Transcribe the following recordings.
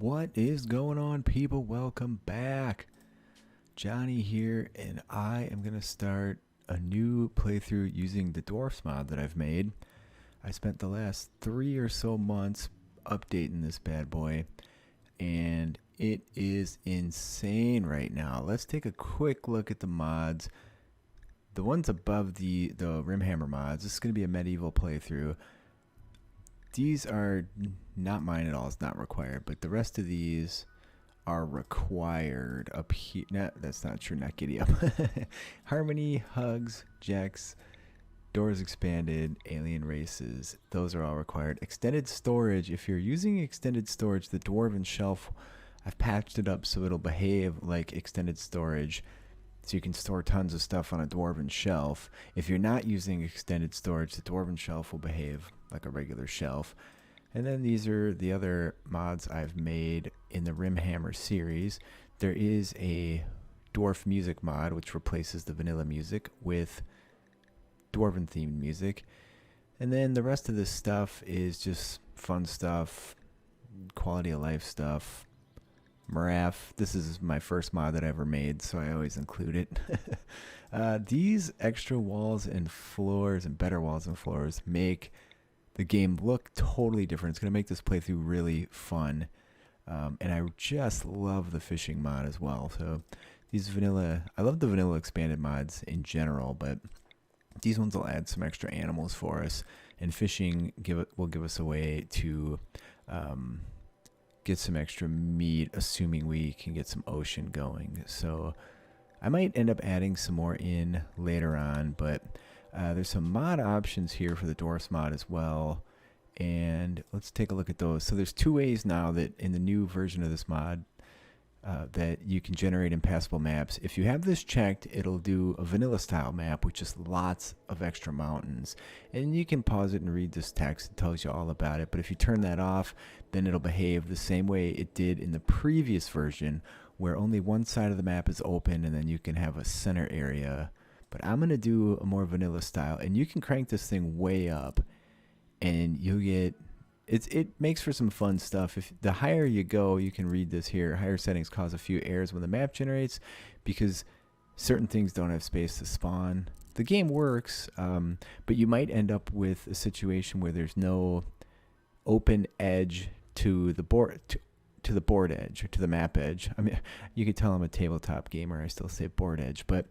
What is going on, people? Welcome back. Johnny here, and I am going to start a new playthrough using the Dwarfs mod that I've made. I spent the last 3 or so months updating this bad boy, and it is insane right now. Let's take a quick look at the mods. The ones above the Rimhammer mods, this is going to be a medieval playthrough. These are not mine at all, it's not required, but the rest of these are required up here. No, that's not true, not giddy up. Harmony, Hugs, Jacks, Doors Expanded, Alien Races, those are all required. Extended storage, if you're using extended storage, the Dwarven shelf, I've patched it up so it'll behave like extended storage. So you can store tons of stuff on a Dwarven shelf. If you're not using extended storage, the Dwarven shelf will behave like a regular shelf. And then these are the other mods I've made in the Rimhammer series. There is a Dwarf Music Mod, which replaces the vanilla music with Dwarven themed music. And then the rest of this stuff is just fun stuff, quality of life stuff. Maraf, this is my first mod that I ever made, so I always include it. These extra walls and floors and better walls and floors make the game look totally different. It's going to make this playthrough really fun. And I just love the fishing mod as well. So these vanilla, I love the vanilla expanded mods in general, but these ones will add some extra animals for us. And fishing will give us a way to get some extra meat, assuming we can get some ocean going. So I might end up adding some more in later on, but there's some mod options here for the Dwarfs mod as well, and let's take a look at those. So there's two ways now that in the new version of this mod that you can generate impassable maps. If you have this checked, it'll do a vanilla style map with just lots of extra mountains, and you can pause it and read this text. It tells you all about it. But if you turn that off, then it'll behave the same way it did in the previous version, where only one side of the map is open and then you can have a center area. But I'm going to do a more vanilla style, and you can crank this thing way up and you'll get, it makes for some fun stuff. If the higher you go, you can read this here, higher settings cause a few errors when the map generates because certain things don't have space to spawn. The game works, but you might end up with a situation where there's no open edge to the board, to the board edge or to the map edge. I mean, you could tell I'm a tabletop gamer, I still say board edge, but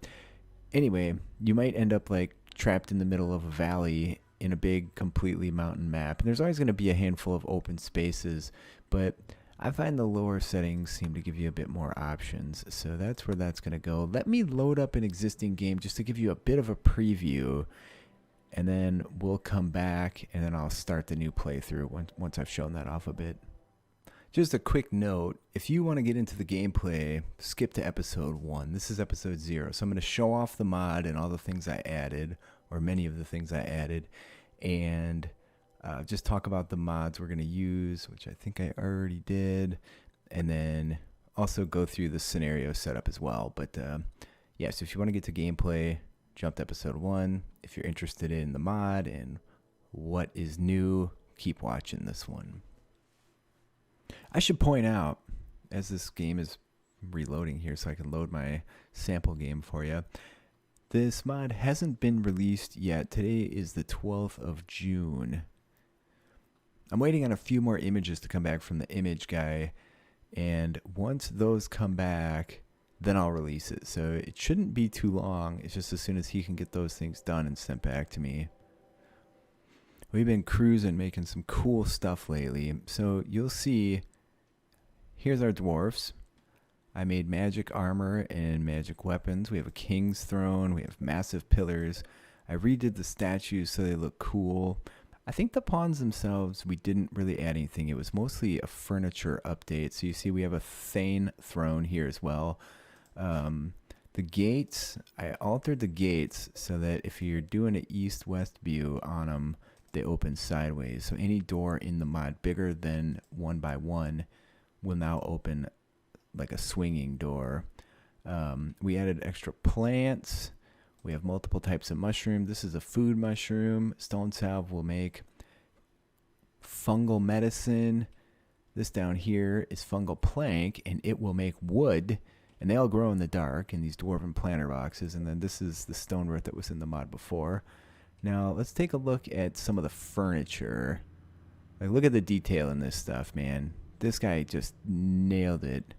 anyway, you might end up like trapped in the middle of a valley in a big, completely mountain map. And there's always going to be a handful of open spaces, but I find the lower settings seem to give you a bit more options. So that's where that's going to go. Let me load up an existing game just to give you a bit of a preview, and then we'll come back and then I'll start the new playthrough once I've shown that off a bit. Just a quick note, if you want to get into the gameplay, skip to episode 1. This is episode 0. So I'm going to show off the mod and all the things I added, or many of the things I added, and just talk about the mods we're going to use, which I think I already did, and then also go through the scenario setup as well. But yeah, so if you want to get to gameplay, jump to episode 1. If you're interested in the mod and what is new, keep watching this one. I should point out, as this game is reloading here so I can load my sample game for you, this mod hasn't been released yet. Today is the 12th of June. I'm waiting on a few more images to come back from the image guy, and once those come back, then I'll release it. So it shouldn't be too long. It's just as soon as he can get those things done and sent back to me. We've been cruising, making some cool stuff lately. So you'll see, here's our dwarfs. I made magic armor and magic weapons. We have a king's throne. We have massive pillars. I redid the statues so they look cool. I think the pawns themselves, we didn't really add anything. It was mostly a furniture update. So you see we have a Thane throne here as well. The gates, I altered the gates so that if you're doing an east-west view on them, they open sideways. So any door in the mod bigger than 1 by 1 will now open like a swinging door. We added extra plants. We have multiple types of mushroom. This is a food mushroom. Stone salve will make fungal medicine. This down here is fungal plank, and it will make wood, and they all grow in the dark in these dwarven planter boxes. And then this is the stone root that was in the mod before. Now let's take a look at some of the furniture. Like, look at the detail in this stuff, man. This guy just nailed it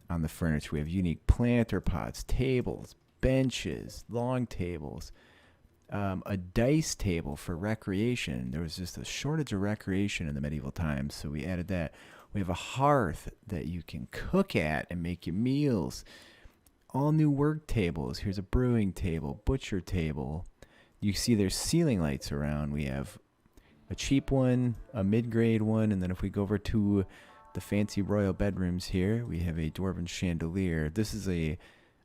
on the furniture. We have unique planter pots, tables, benches, long tables, a dice table for recreation. There was just a shortage of recreation in the medieval times, so we added that. We have a hearth that you can cook at and make your meals. All new work tables. Here's a brewing table, butcher table. You see there's ceiling lights around. We have a cheap one, a mid-grade one, and then if we go over to the fancy royal bedrooms here, we have a dwarven chandelier. This is a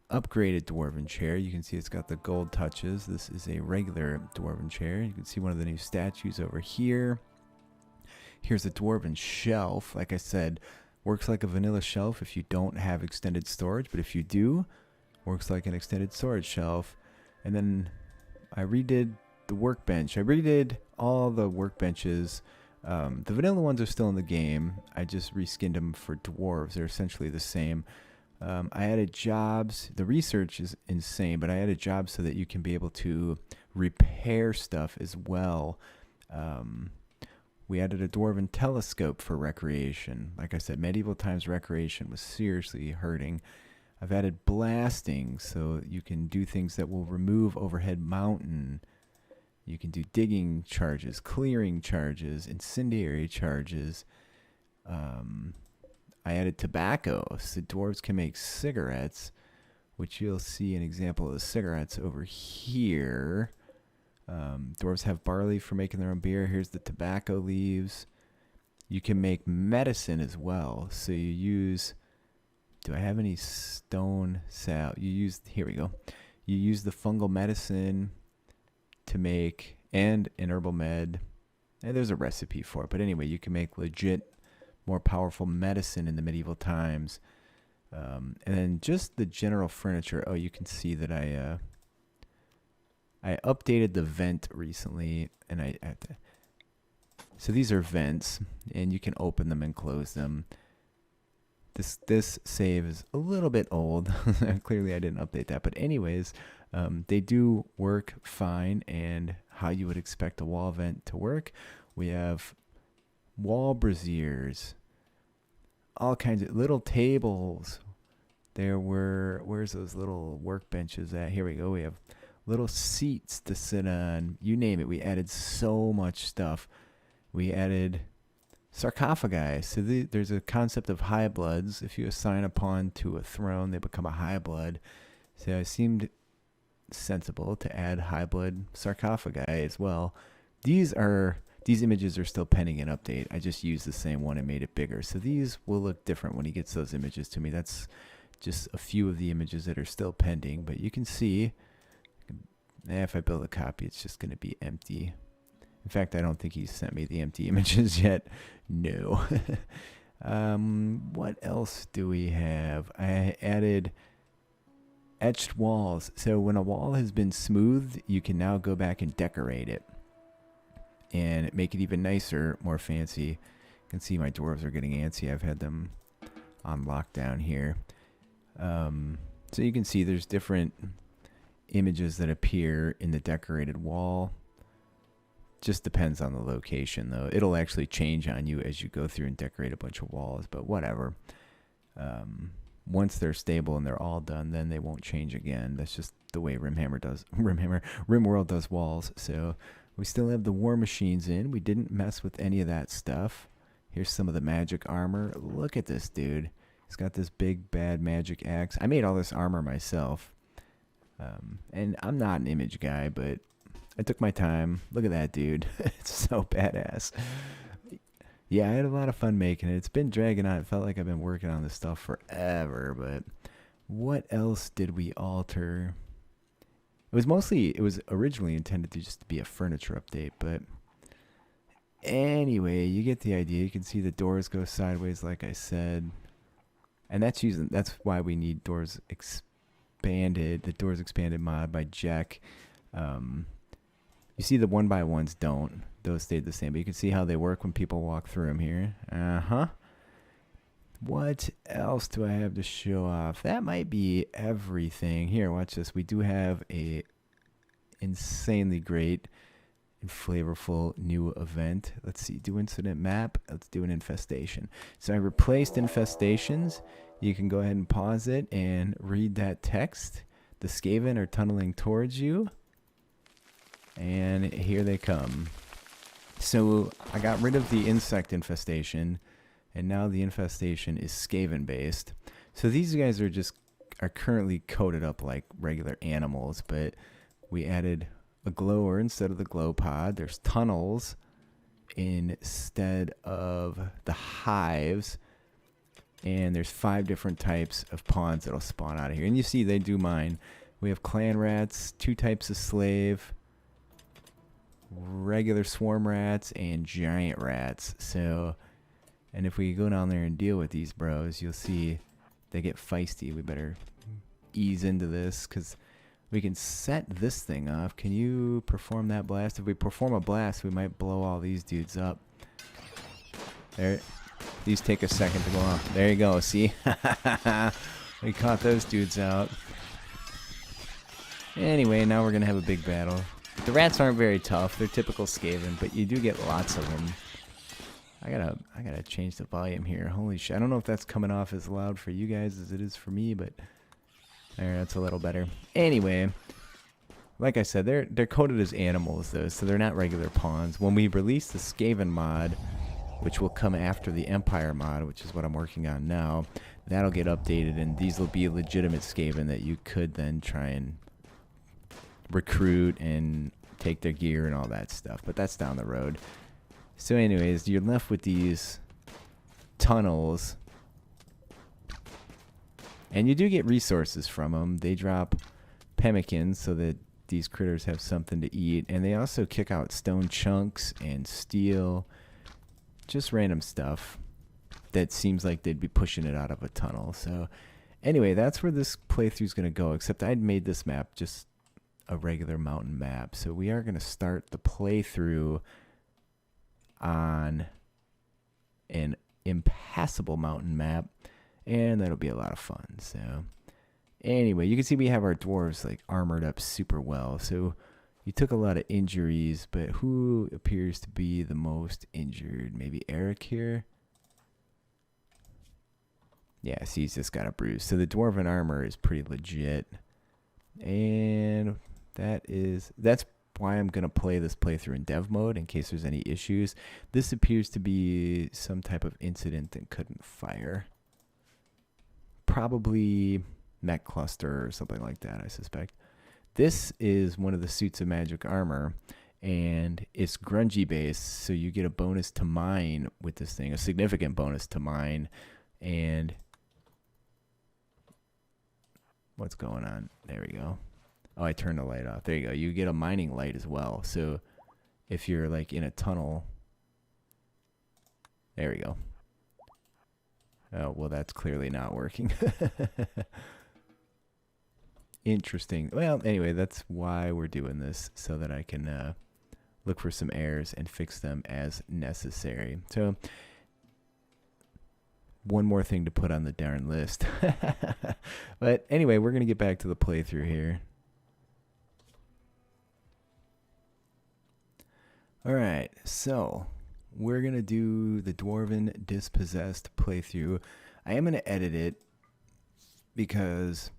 upgraded dwarven chair. You can see it's got the gold touches. This is a regular dwarven chair. You can see one of the new statues over here. Here's a dwarven shelf. Like I said, works like a vanilla shelf if you don't have extended storage, but if you do, works like an extended storage shelf. And then I redid the workbench. I redid all the workbenches. The vanilla ones are still in the game. I just reskinned them for dwarves. They're essentially the same. I added jobs. The research is insane, but I added jobs so that you can be able to repair stuff as well. We added a dwarven telescope for recreation. Like I said, medieval times recreation was seriously hurting. I've added blasting so you can do things that will remove overhead mountain. You can do digging charges, clearing charges, incendiary charges. I added tobacco, so dwarves can make cigarettes, which you'll see an example of the cigarettes over here. Dwarves have barley for making their own beer. Here's the tobacco leaves. You can make medicine as well. So you use, do I have any stone sal? Here we go. You use the fungal medicine to make, and an herbal med. And there's a recipe for it. But anyway, you can make legit, more powerful medicine in the medieval times. And then just the general furniture. Oh, you can see that I updated the vent recently, and so these are vents, and you can open them and close them. This save is a little bit old. Clearly I didn't update that, but anyways, they do work fine, and how you would expect a wall vent to work. We have wall braziers, all kinds of little tables. Where's those little workbenches at? Here we go. We have little seats to sit on. You name it. We added so much stuff. We added sarcophagi. So there's a concept of high bloods. If you assign a pawn to a throne, they become a high blood. So it seemed sensible to add high blood sarcophagi as well. These images are still pending an update. I just used the same one and made it bigger. So these will look different when he gets those images to me. That's just a few of the images that are still pending. But you can see, if I build a copy, it's just going to be empty. In fact, I don't think he sent me the empty images yet. No. What else do we have? I added etched walls. So when a wall has been smoothed, you can now go back and decorate it and make it even nicer, more fancy. You can see my dwarves are getting antsy. I've had them on lockdown here. So you can see there's different images that appear in the decorated wall. Just depends on the location, though. It'll actually change on you as you go through and decorate a bunch of walls, but whatever. Once they're stable and they're all done, then they won't change again. That's just the way RimWorld does walls. So we still have the war machines in. We didn't mess with any of that stuff. Here's some of the magic armor. Look at this dude. He's got this big bad magic axe. I made all this armor myself. And I'm not an image guy, but I took my time. Look at that dude. It's so badass. Yeah, I had a lot of fun making it. It's been dragging on. It felt like I've been working on this stuff forever, but what else did we alter? It was originally intended to just be a furniture update, but anyway, you get the idea. You can see the doors go sideways, like I said. And that's why we need doors expanded, the doors expanded mod by Jack. You see the 1x1s don't. Those stayed the same, but you can see how they work when people walk through them here. What else do I have to show off? That might be everything. Here, watch this. We do have a insanely great and flavorful new event. Let's see, do incident map. Let's do an infestation. So I replaced infestations. You can go ahead and pause it and read that text. The Skaven are tunneling towards you. And here they come. So I got rid of the insect infestation. And now the infestation is Skaven based. So these guys are currently coated up like regular animals, but we added a glower instead of the glow pod. There's tunnels instead of the hives. And there's 5 different types of pawns that'll spawn out of here. And you see they do mine. We have clan rats, 2 types of slave, regular swarm rats, and giant rats. So, and if we go down there and deal with these bros, you'll see they get feisty. We better ease into this because we can set this thing off. Can you perform that blast? If we perform a blast, we might blow all these dudes up. There. These take a second to go off. There you go. See? We caught those dudes out. Anyway, now we're going to have a big battle. The rats aren't very tough. They're typical Skaven, but you do get lots of them. I gotta change the volume here. Holy shit. I don't know if that's coming off as loud for you guys as it is for me, but there, that's a little better. Anyway, like I said, they're coded as animals though, so they're not regular pawns. When we release the Skaven mod, which will come after the Empire mod, which is what I'm working on now, that'll get updated and these will be legitimate Skaven that you could then try and recruit and take their gear and all that stuff, but that's down the road. So anyways, you're left with these tunnels, and you do get resources from them. They drop pemmikins so that these critters have something to eat, and they also kick out stone chunks and steel, just random stuff that seems like they'd be pushing it out of a tunnel. So anyway, that's where this playthrough is going to go, except I'd made this map just a regular mountain map. So we are going to start the playthrough on an impassable mountain map, and that'll be a lot of fun. So anyway, you can see we have our dwarves like armored up super well. So you took a lot of injuries, but who appears to be the most injured? Maybe Eric here? Yeah, see, he's just got a bruise. So the dwarven armor is pretty legit. And that's why I'm going to play this playthrough in dev mode in case there's any issues. This appears to be some type of incident that couldn't fire. Probably mech cluster or something like that, I suspect. This is one of the suits of magic armor, and it's grungy based, so you get a bonus to mine with this thing, a significant bonus to mine. And what's going on? There we go. Oh, I turned the light off. There you go. You get a mining light as well. So if you're like in a tunnel, there we go. Oh, well, that's clearly not working. Interesting. Well, anyway, that's why we're doing this, so that I can look for some errors and fix them as necessary. So one more thing to put on the darn list. But anyway, we're going to get back to the playthrough here. All right, so we're going to do the Dwarven Dispossessed playthrough. I am going to edit it because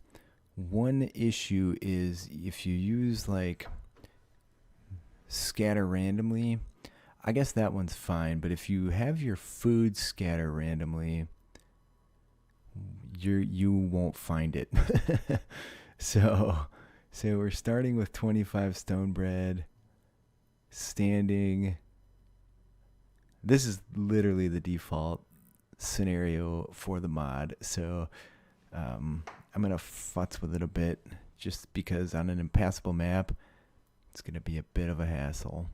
one issue is if you use like scatter randomly, I guess that one's fine. But if you have your food scatter randomly, you won't find it. So we're starting with 25 stone bread. Standing. This is literally the default scenario for the mod, so I'm gonna futz with it a bit just because on an impassable map it's gonna be a bit of a hassle.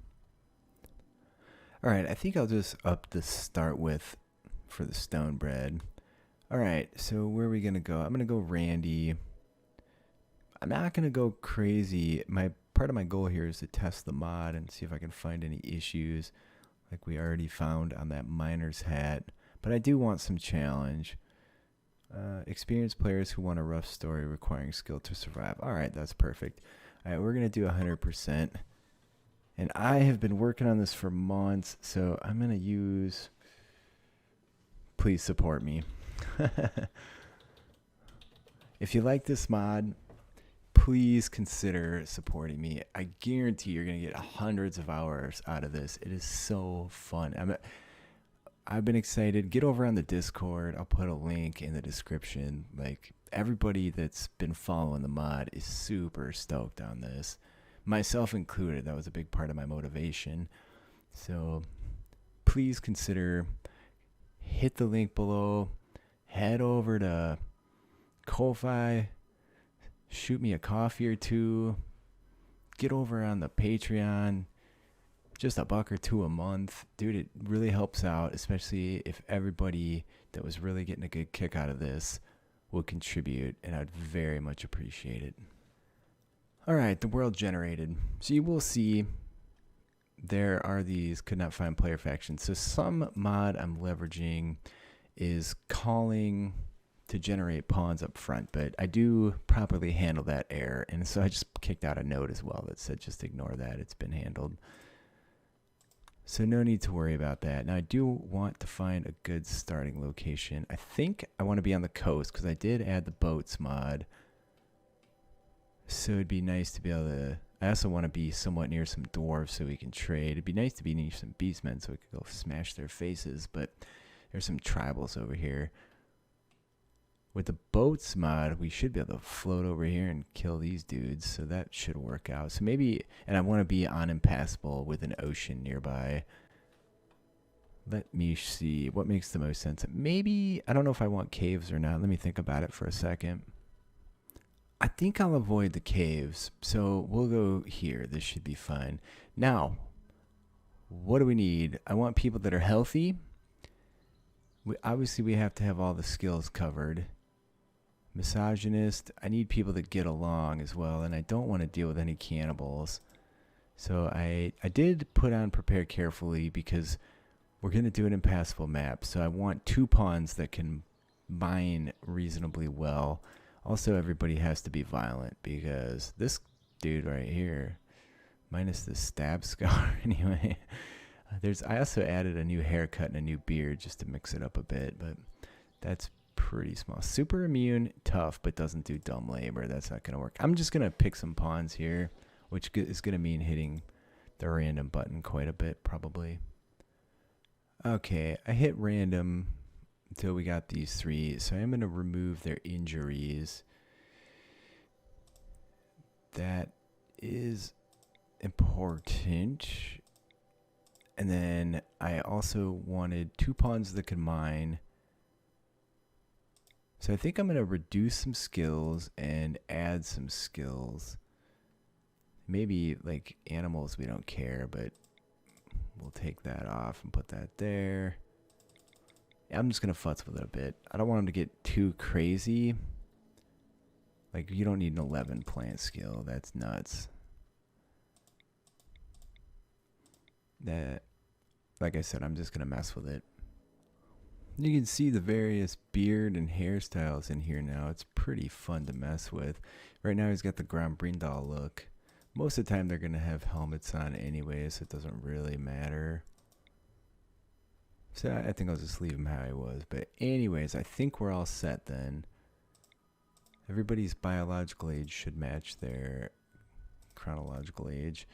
Alright, I think I'll just up the start with for the stone bread. Alright, so where are we gonna go? I'm gonna go Randy. I'm not gonna go crazy. Part of my goal here is to test the mod and see if I can find any issues like we already found on that miner's hat. but I do want some challenge. Experienced players who want a rough story requiring skill to survive. All right, that's perfect. All right, we're going to do 100%. And I have been working on this for months, so I'm going to use... Please support me. If you like this mod, please consider supporting me. I guarantee you're going to get hundreds of hours out of this. It is so fun. I've been excited. Get over on the Discord. I'll put a link in the description. Like, everybody that's been following the mod is super stoked on this. Myself included. That was a big part of my motivation. So please consider, hit the link below. Head over to Ko-Fi. Shoot me a coffee or two. Get over on the Patreon. Just $1 or $2 a month. Dude, it really helps out, especially if everybody that was really getting a good kick out of this will contribute, and I'd very much appreciate it. Alright, the world generated. So you will see there are these could not find player factions. So some mod I'm leveraging is calling to generate pawns up front, but I do properly handle that error, and so I just kicked out a note as well that said just ignore that, it's been handled. So no need to worry about that. Now I do want to find a good starting location. I think I want to be on the coast because I did add the boats mod. So it'd be nice to be able to... I also want to be somewhat near some dwarves so we can trade. It'd be nice to be near some beastmen so we could go smash their faces, but there's some tribals over here. With the boats mod, we should be able to float over here and kill these dudes, so that should work out. So maybe, and I want to be on Impassable with an ocean nearby. Let me see what makes the most sense. Maybe, I don't know if I want caves or not. Let me think about it for a second. I think I'll avoid the caves, so we'll go here. This should be fine. Now, what do we need? I want people that are healthy. Obviously, we have to have all the skills covered. Misogynist, I need people that get along as well, and I don't want to deal with any cannibals. So I did put on prepare carefully because we're going to do an impassable map. So I want 2 pawns that can mine reasonably well. Also, everybody has to be violent because this dude right here, minus the stab scar anyway. I also added a new haircut and a new beard just to mix it up a bit, but that's pretty small. Super immune, tough, but doesn't do dumb labor. That's not going to work. I'm just going to pick some pawns here, which is going to mean hitting the random button quite a bit, probably. Okay, I hit random until we got these 3, so I'm going to remove their injuries. That is important. And then I also wanted 2 pawns that could mine. So I think I'm going to reduce some skills and add some skills. Maybe like animals we don't care, but we'll take that off and put that there. I'm just going to futz with it a bit. I don't want them to get too crazy. Like, you don't need an 11 plant skill. That's nuts. That, like I said, I'm just going to mess with it. You can see the various beard and hairstyles in here now. It's pretty fun to mess with. Right now he's got the Grand Brindal look. Most of the time they're going to have helmets on anyway, so it doesn't really matter. So I think I'll just leave him how he was. But anyways, I think we're all set then. Everybody's biological age should match their chronological age.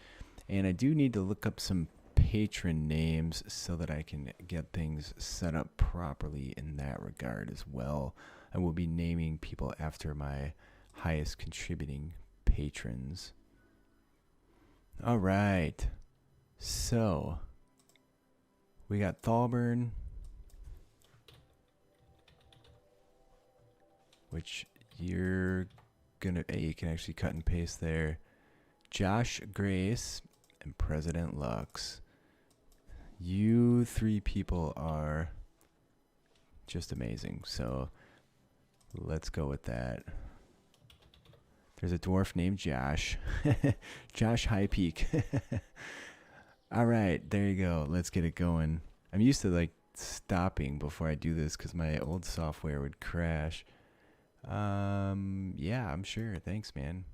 And I do need to look up some patron names so that I can get things set up properly in that regard as well. I will be naming people after my highest contributing patrons. All right. So we got Thalburn, which you're gonna, you can actually cut and paste there. Josh Grace and President Lux. You 3 people are just amazing. So let's go with that. There's a dwarf named Josh. Josh Highpeak. All right, there you go. Let's get it going. I'm used to like stopping before I do this because my old software would crash. Yeah, I'm sure. Thanks, man.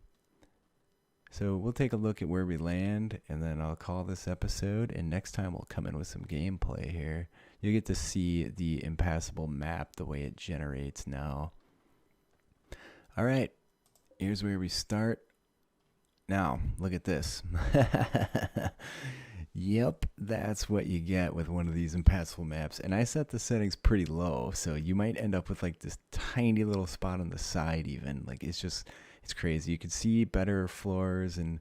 So we'll take a look at where we land, and then I'll call this episode, and next time we'll come in with some gameplay here. You get to see the Impassable Map, the way it generates now. All right, here's where we start. Now, look at this. Yep, that's what you get with one of these Impassable Maps. And I set the settings pretty low, so you might end up with like this tiny little spot on the side even. Like it's crazy. You can see better floors, and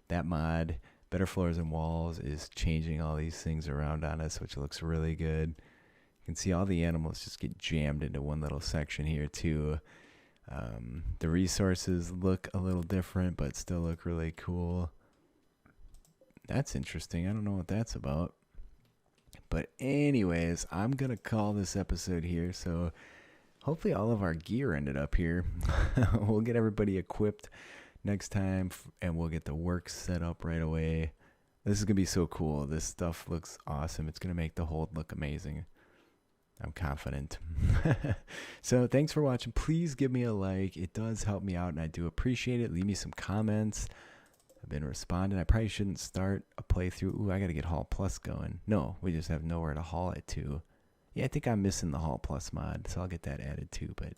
that mod, better floors and walls, is changing all these things around on us, which looks really good. You can see all the animals just get jammed into one little section here too. The resources look a little different, but still look really cool. That's interesting. I don't know what that's about. But anyways, I'm going to call this episode here. So hopefully all of our gear ended up here. We'll get everybody equipped next time, and we'll get the work set up right away. This is going to be so cool. This stuff looks awesome. It's going to make the hold look amazing. I'm confident. So thanks for watching. Please give me a like. It does help me out, and I do appreciate it. Leave me some comments. I've been responding. I probably shouldn't start a playthrough. Ooh, I got to get Haul Plus going. No, we just have nowhere to haul it to. Yeah, I think I'm missing the Haul Plus mod, so I'll get that added too. But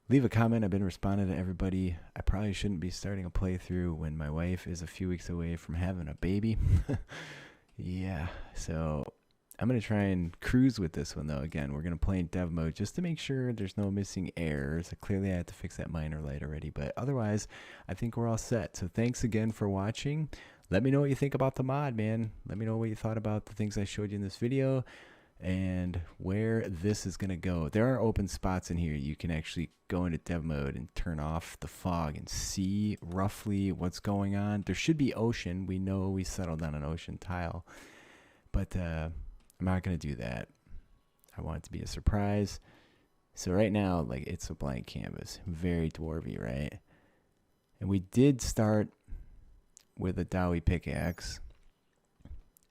leave a comment. I've been responding to everybody. I probably shouldn't be starting a playthrough when my wife is a few weeks away from having a baby. Yeah, so I'm going to try and cruise with this one, though. Again, we're going to play in dev mode just to make sure there's no missing errors. Clearly, I had to fix that minor light already, but otherwise, I think we're all set. So thanks again for watching. Let me know what you think about the mod, man. Let me know what you thought about the things I showed you in this video and where this is going to go. There are open spots in here. You can actually go into dev mode and turn off the fog and see roughly what's going on. There should be ocean. We know we settled on an ocean tile, but I'm not going to do that. I want it to be a surprise. So right now, like, it's a blank canvas. Very dwarvy, right? And we did start with a dowie pickaxe,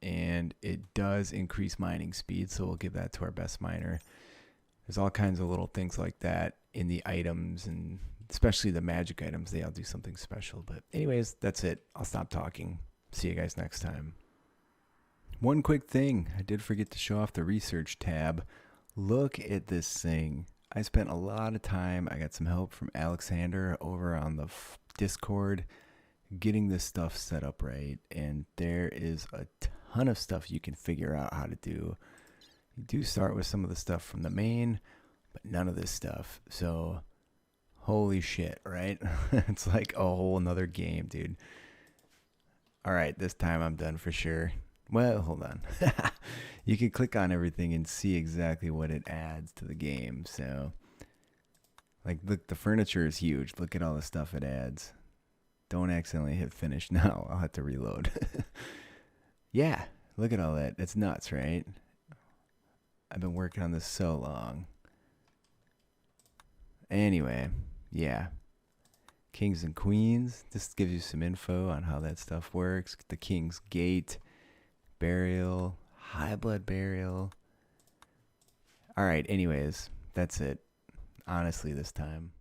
and it does increase mining speed, so we'll give that to our best miner. There's all kinds of little things like that in the items, and especially the magic items. They all do something special. But anyways, that's it. I'll stop talking. See you guys next time. One quick thing, I did forget to show off the research tab. Look at this thing. I spent a lot of time. I got some help from Alexander over on the Discord getting this stuff set up right, and there is a ton of stuff you can figure out how to do. You do start with some of the stuff from the main, but none of this stuff. So holy shit, right? It's like a whole another game, dude. All right, this time I'm done for sure. Well, hold on. You can click on everything and see exactly what it adds to the game. So, like, look, the furniture is huge. Look at all the stuff it adds. Don't accidentally hit finish now. I'll have to reload. Yeah, look at all that. It's nuts, right? I've been working on this so long. Anyway, yeah. Kings and queens. This gives you some info on how that stuff works. The King's Gate. Burial, high blood burial. All right, anyways, that's it. Honestly, this time.